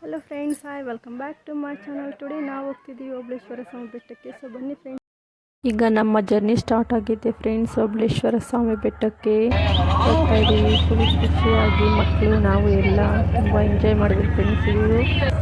Hello friends, hi, welcome back to my channel. Today ನಾವು ಹೋಗ್ತಿದ್ದೀವಿ ಓಬಳೇಶ್ವರ ಸ್ವಾಮಿ ಬೆಟ್ಟಕ್ಕೆ. ಸೊ ಬನ್ನಿ ಫ್ರೆಂಡ್ಸ್, ಈಗ ನಮ್ಮ ಜರ್ನಿ ಸ್ಟಾರ್ಟ್ ಆಗಿದೆ ಫ್ರೆಂಡ್ಸ್. ಓಬಳೇಶ್ವರ ಸ್ವಾಮಿ ಬೆಟ್ಟಕ್ಕೆ ಹೋಗ್ತಾ ಇದ್ದೀವಿ. ಫುಲ್ ಖುಷಿಯಾಗಿ ಮಕ್ಕಳು ನಾವು ಎಲ್ಲ ತುಂಬ ಎಂಜಾಯ್ ಮಾಡಿದ್ವಿ ಫ್ರೆಂಡ್ಸ್. ಇದು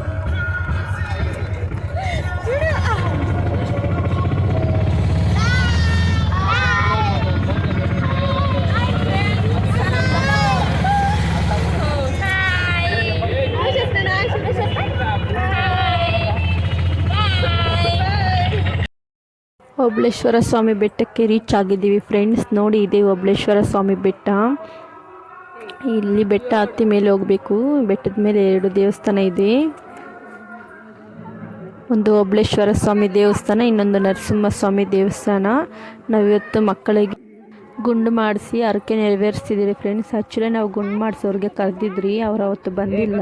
ಓಬಳೇಶ್ವರ ಸ್ವಾಮಿ ಬೆಟ್ಟಕ್ಕೆ ರೀಚ್ ಆಗಿದ್ದೀವಿ ಫ್ರೆಂಡ್ಸ್. ನೋಡಿ, ಇದೆ ಓಬಳೇಶ್ವರ ಸ್ವಾಮಿ ಬೆಟ್ಟ. ಇಲ್ಲಿ ಬೆಟ್ಟ ಹತ್ತಿ ಮೇಲೆ ಹೋಗಬೇಕು. ಬೆಟ್ಟದ ಮೇಲೆ 2 ದೇವಸ್ಥಾನ ಇದೆ. ಒಂದು ಓಬಳೇಶ್ವರ ಸ್ವಾಮಿ ದೇವಸ್ಥಾನ, ಇನ್ನೊಂದು ನರಸಿಂಹಸ್ವಾಮಿ ದೇವಸ್ಥಾನ. ನಾವಿವತ್ತು ಮಕ್ಕಳಿಗೆ ಗುಂಡು ಮಾಡಿಸಿ ಹರಕೆ ನೆರವೇರಿಸ್ತಿದ್ದೀರಿ ಫ್ರೆಂಡ್ಸ್. ಆ್ಯಕ್ಚುಲಿ ನಾವು ಗುಂಡು ಮಾಡಿಸೋರಿಗೆ ಕರೆದಿದ್ರಿ, ಅವ್ರು ಅವತ್ತು ಬಂದಿಲ್ಲ.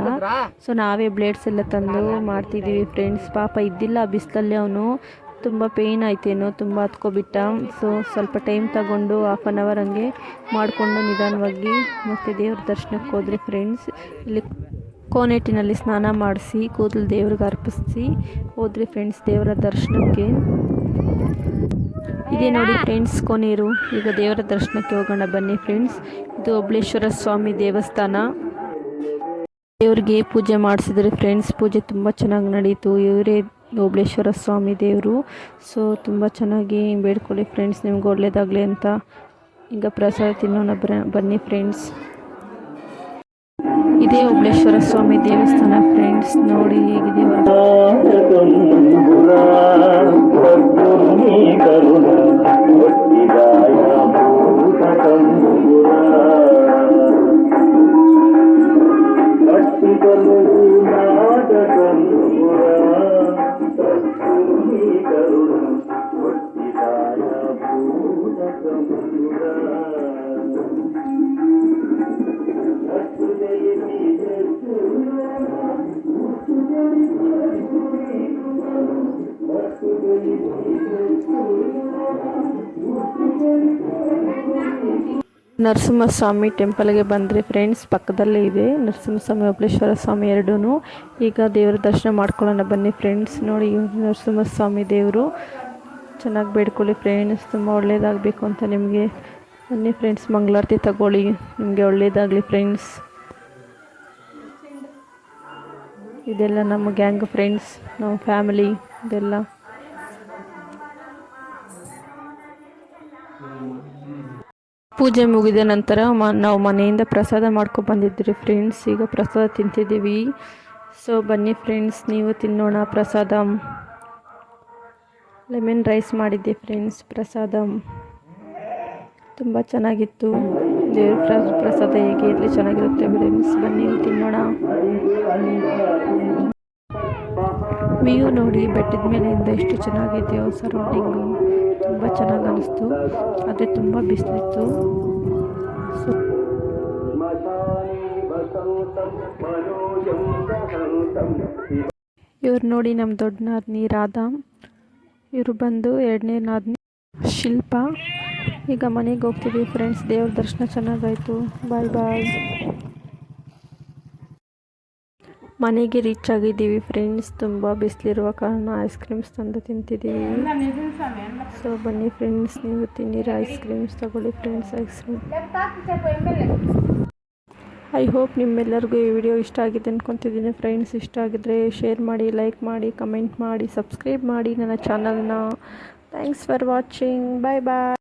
ಸೊ ನಾವೇ ಬ್ಲೇಡ್ಸ್ ಎಲ್ಲ ತಂದು ಮಾಡ್ತಿದ್ದೀವಿ ಫ್ರೆಂಡ್ಸ್. ಪಾಪ ಇದ್ದಿಲ್ಲ ಬಿಸಿಲಲ್ಲಿ, ಅವನು ತುಂಬ ಪೇಯ್ನ್ ಆಯ್ತೇನೋ, ತುಂಬ ಹತ್ಕೊಬಿಟ್ಟ. ಸೊ ಸ್ವಲ್ಪ ಟೈಮ್ ತಗೊಂಡು 1/2 hour ಹಂಗೆ ಮಾಡಿಕೊಂಡು ನಿಧಾನವಾಗಿ ಮತ್ತು ದೇವ್ರ ದರ್ಶನಕ್ಕೆ ಹೋದ್ರಿ ಫ್ರೆಂಡ್ಸ್. ಇಲ್ಲಿ ಕೋನೇಟಿನಲ್ಲಿ ಸ್ನಾನ ಮಾಡಿಸಿ ಕೂದಲು ದೇವ್ರಿಗೆ ಅರ್ಪಿಸಿ ಹೋದ್ರಿ ಫ್ರೆಂಡ್ಸ್ ದೇವರ ದರ್ಶನಕ್ಕೆ. ಇದೇ ನೋಡಿ ಫ್ರೆಂಡ್ಸ್ ಕೋನೇರು. ಈಗ ದೇವರ ದರ್ಶನಕ್ಕೆ ಹೋಗೋಣ ಬನ್ನಿ ಫ್ರೆಂಡ್ಸ್. ಇದು ಓಬಳೇಶ್ವರ ಸ್ವಾಮಿ ದೇವಸ್ಥಾನ. ದೇವ್ರಿಗೆ ಪೂಜೆ ಮಾಡಿಸಿದ್ರಿ ಫ್ರೆಂಡ್ಸ್. ಪೂಜೆ ತುಂಬ ಚೆನ್ನಾಗಿ ನಡೀತು. ಇವರೇ ಓಬಳೇಶ್ವರ ಸ್ವಾಮಿ ದೇವರು. ಸೊ ತುಂಬ ಚೆನ್ನಾಗಿ ಬೇಡ್ಕೊಳ್ಳಿ ಫ್ರೆಂಡ್ಸ್, ನಿಮ್ಗೆ ಒಳ್ಳೇದಾಗಲಿ ಅಂತ. ಈಗ ಪ್ರಸಾದ ತಿನ್ನೋಣ ಬನ್ನಿ ಫ್ರೆಂಡ್ಸ್. ಇದೇ ಓಬಳೇಶ್ವರ ಸ್ವಾಮಿ ದೇವಸ್ಥಾನ ಫ್ರೆಂಡ್ಸ್. ನೋಡಿ ಹೇಗಿದೆ ನರಸಿಂಹಸ್ವಾಮಿ ಟೆಂಪಲ್ಗೆ ಬಂದರೆ ಫ್ರೆಂಡ್ಸ್, ಪಕ್ಕದಲ್ಲೇ ಇದೆ ನರಸಿಂಹಸ್ವಾಮಿ ಓಬಳೇಶ್ವರ ಸ್ವಾಮಿ ಎರಡೂ. ಈಗ ದೇವರ ದರ್ಶನ ಮಾಡ್ಕೊಳ್ಳೋಣ ಬನ್ನಿ ಫ್ರೆಂಡ್ಸ್. ನೋಡಿ, ನರಸಿಂಹಸ್ವಾಮಿ ದೇವರು. ಚೆನ್ನಾಗಿ ಬೇಡ್ಕೊಳ್ಳಿ ಫ್ರೆಂಡ್ಸ್, ತುಂಬ ಒಳ್ಳೆಯದಾಗಬೇಕು ಅಂತ ನಿಮಗೆ. ಬನ್ನಿ ಫ್ರೆಂಡ್ಸ್, ಮಂಗಳಾರತಿ ತಗೊಳ್ಳಿ, ನಿಮಗೆ ಒಳ್ಳೆಯದಾಗಲಿ ಫ್ರೆಂಡ್ಸ್. ಇದೆಲ್ಲ ನಮ್ಮ ಗ್ಯಾಂಗ್ ಫ್ರೆಂಡ್ಸ್, ನಮ್ಮ ಫ್ಯಾಮಿಲಿ ಇದೆಲ್ಲ. ಪೂಜೆ ಮುಗಿದ ನಂತರ ನಾವು ಮನೆಯಿಂದ ಪ್ರಸಾದ ಮಾಡ್ಕೊಂಡು ಬಂದಿದ್ರಿ ಫ್ರೆಂಡ್ಸ್. ಈಗ ಪ್ರಸಾದ ತಿಂತಿದ್ದೀವಿ. ಸೊ ಬನ್ನಿ ಫ್ರೆಂಡ್ಸ್, ನೀವು ತಿನ್ನೋಣ ಪ್ರಸಾದ. ಲೆಮನ್ ರೈಸ್ ಮಾಡಿದ್ದೆ ಫ್ರೆಂಡ್ಸ್. ಪ್ರಸಾದ ತುಂಬ ಚೆನ್ನಾಗಿತ್ತು. ದೇವ್ರ ಪ್ರಸಾದ ಹೇಗೆ ಇರಲಿ ಚೆನ್ನಾಗಿರುತ್ತೆ ಫ್ರೆಂಡ್ಸ್. ಬನ್ನಿ ತಿನ್ನೋಣ. ವ್ಯೂ ನೋಡಿ, ಬೆಟ್ಟದ ಮೇಲಿಂದ ಎಷ್ಟು ಚೆನ್ನಾಗಿದೆಯೋ ಸರೌಂಡಿಂಗು. ತುಂಬ ಚೆನ್ನಾಗಿ ಅನಿಸ್ತು. ಆದರೆ ತುಂಬ ಬಿಸಿಲಿತ್ತು. ಇವ್ರು ನೋಡಿ ನಮ್ಮ ದೊಡ್ಡ ನಾದ್ನಿ ರಾಧಾ. ಇವರು ಬಂದು 2ನೇ ನಾದ್ನಿ ಶಿಲ್ಪ. ಈಗ ಮನೆಗೆ ಹೋಗ್ತಿದ್ದೀವಿ ಫ್ರೆಂಡ್ಸ್. ದೇವ್ರ ದರ್ಶನ ಚೆನ್ನಾಗಾಯಿತು. ಬಾಯ್ ಬಾಯ್. ಮನೆಗೆ ರೀಚ್ ಆಗಿದ್ದೀವಿ ಫ್ರೆಂಡ್ಸ್. ತುಂಬ ಬಿಸಿಲಿರುವ ಕಾರಣ ಐಸ್ ಕ್ರೀಮ್ಸ್ ತಂದು ತಿಂತಿದ್ದೀವಿ. ಸೊ ಬನ್ನಿ ಫ್ರೆಂಡ್ಸ್, ನೀವು ತಿನ್ನಿರಿ ಐಸ್ ಕ್ರೀಮ್ಸ್. ತಗೊಳ್ಳಿ friends ice cream. I hope ನಿಮ್ಮೆಲ್ಲರಿಗೂ ಈ ವಿಡಿಯೋ ಇಷ್ಟ ಆಗಿದೆ ಅಂದ್ಕೊತಿದ್ದೀನಿ ಫ್ರೆಂಡ್ಸ್. ಇಷ್ಟ ಆಗಿದ್ರೆ ಶೇರ್ ಮಾಡಿ, ಲೈಕ್ ಮಾಡಿ, ಕಮೆಂಟ್ ಮಾಡಿ, ಸಬ್ಸ್ಕ್ರೈಬ್ ಮಾಡಿ ನನ್ನ ಚಾನಲ್ನ. Thanks for watching. Bye bye.